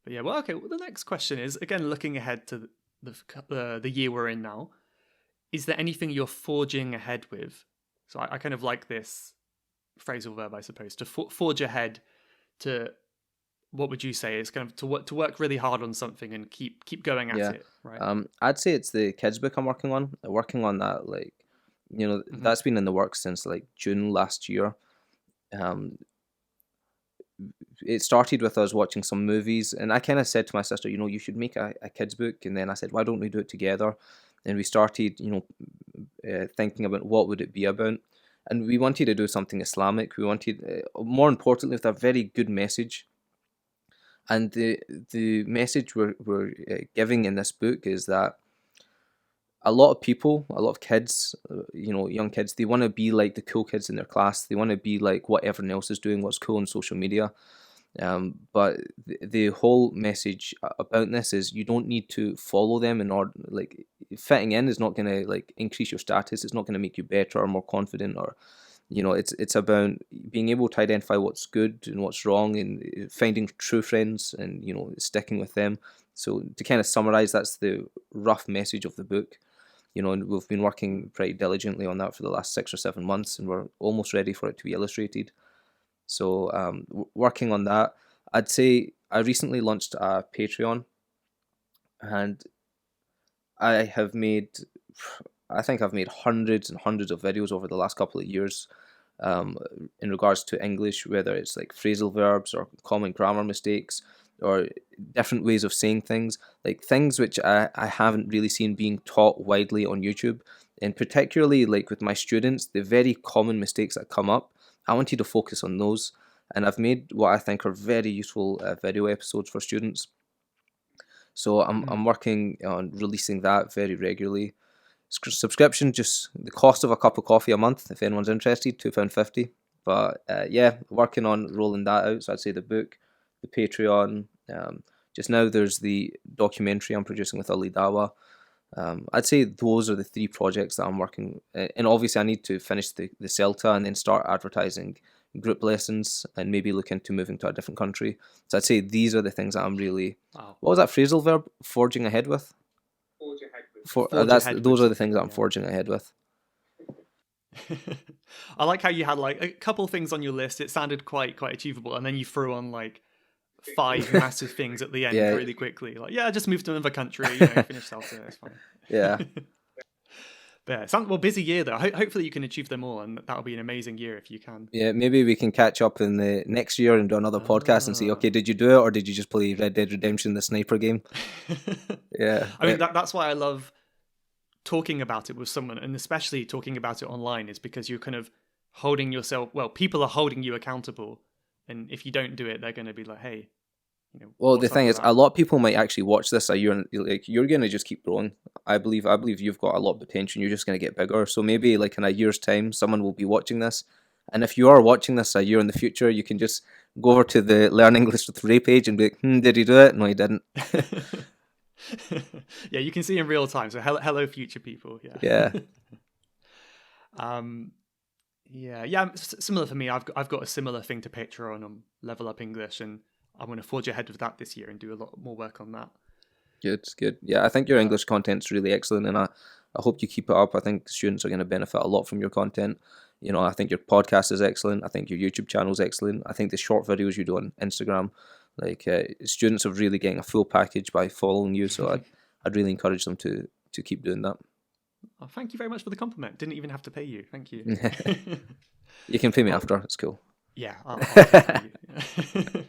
But yeah, well, okay. Well, the next question is again looking ahead to the year we're in now. Is there anything you're forging ahead with? So I kind of like this phrasal verb, I suppose, to forge ahead. To what would you say is kind of to work really hard on something and keep going at Yeah. it, right? I'd say it's the kids book I'm working on. Working on that, like, Hmm. that's been in the works since like June last year. Um, it started with us watching some movies, and I kind of said to my sister, you should make a kids book, and then I said, why don't we do it together? And we started, thinking about what would it be about, and we wanted to do something Islamic. We wanted, more importantly, with a very good message. And the message we're giving in this book is that a lot of people, a lot of kids, young kids, they want to be like the cool kids in their class. They want to be like what everyone else is doing, what's cool on social media. But the whole message about this is you don't need to follow them in order. Like, fitting in is not going to like increase your status. It's not going to make you better or more confident, or it's about being able to identify what's good and what's wrong, and finding true friends, and sticking with them. So to kind of summarize, that's the rough message of the book. And we've been working pretty diligently on that for the last 6 or 7 months, and we're almost ready for it to be illustrated. So, working on that, I'd say I recently launched a Patreon, and I have made, I think I've made hundreds and hundreds of videos over the last couple of years, um, in regards to English, whether it's like phrasal verbs or common grammar mistakes or different ways of saying things, like things which I haven't really seen being taught widely on YouTube. And particularly like with my students, the very common mistakes that come up, I want you to focus on those. And I've made what I think are very useful video episodes for students. So I'm Mm. working on releasing that very regularly. Subscription, just the cost of a cup of coffee a month, if anyone's interested, £2.50. But yeah, working on rolling that out. So I'd say the book, the Patreon. Just now, there's the documentary I'm producing with Ali Dawa. I'd say those are the three projects that I'm working. And obviously, I need to finish the CELTA and then start advertising group lessons and maybe look into moving to a different country. So I'd say these are the things that I'm really. Wow. What was that phrasal verb? Forging ahead with. Forge That's ahead with those are the things something. that I'm forging ahead with. Yeah. I like how you had like a couple things on your list. It sounded quite achievable, and then you threw on like five massive things at the end Yeah, really quickly. Like, yeah, just move to another country. Finish Celta. It's fine. yeah, But yeah, sounds well busy year though. Hopefully you can achieve them all, and that'll be an amazing year if you can. yeah. Maybe we can catch up in the next year and do another podcast and see. Ah. Okay, did you do it, or did you just play Red Dead Redemption, the sniper game? Yeah, I mean that's why I love talking about it with someone, and especially talking about it online, is because you're kind of holding yourself. Well, people are holding you accountable, and if you don't do it, they're going to be like, "Hey, well, the what's up thing with is, a that?" lot of people might actually watch this a year, and like you're gonna just keep growing. I believe you've got a lot of potential. You're just gonna get bigger. So maybe like in a year's time, someone will be watching this, and if you are watching this a year in the future, you can just go over to the Learn English with Ray page and be like, did he do it? No, he didn't. Yeah, you can see in real time. So hello, future people. Yeah, Yeah. um, yeah. Similar for me. I've got a similar thing to picture on Level Up English, and I'm going to forge ahead with that this year and do a lot more work on that. good, good. Yeah, I think your But English content's really excellent, and I hope you keep it up. I think students are going to benefit a lot from your content. I think your podcast is excellent. I think your YouTube channel is excellent. I think the short videos you do on Instagram, like students are really getting a full package by following you. So I'd really encourage them to keep doing that. oh, thank you very much for the compliment. Didn't even have to pay you. Thank you. You can pay me Well, after. It's cool. yeah, I'll pay you.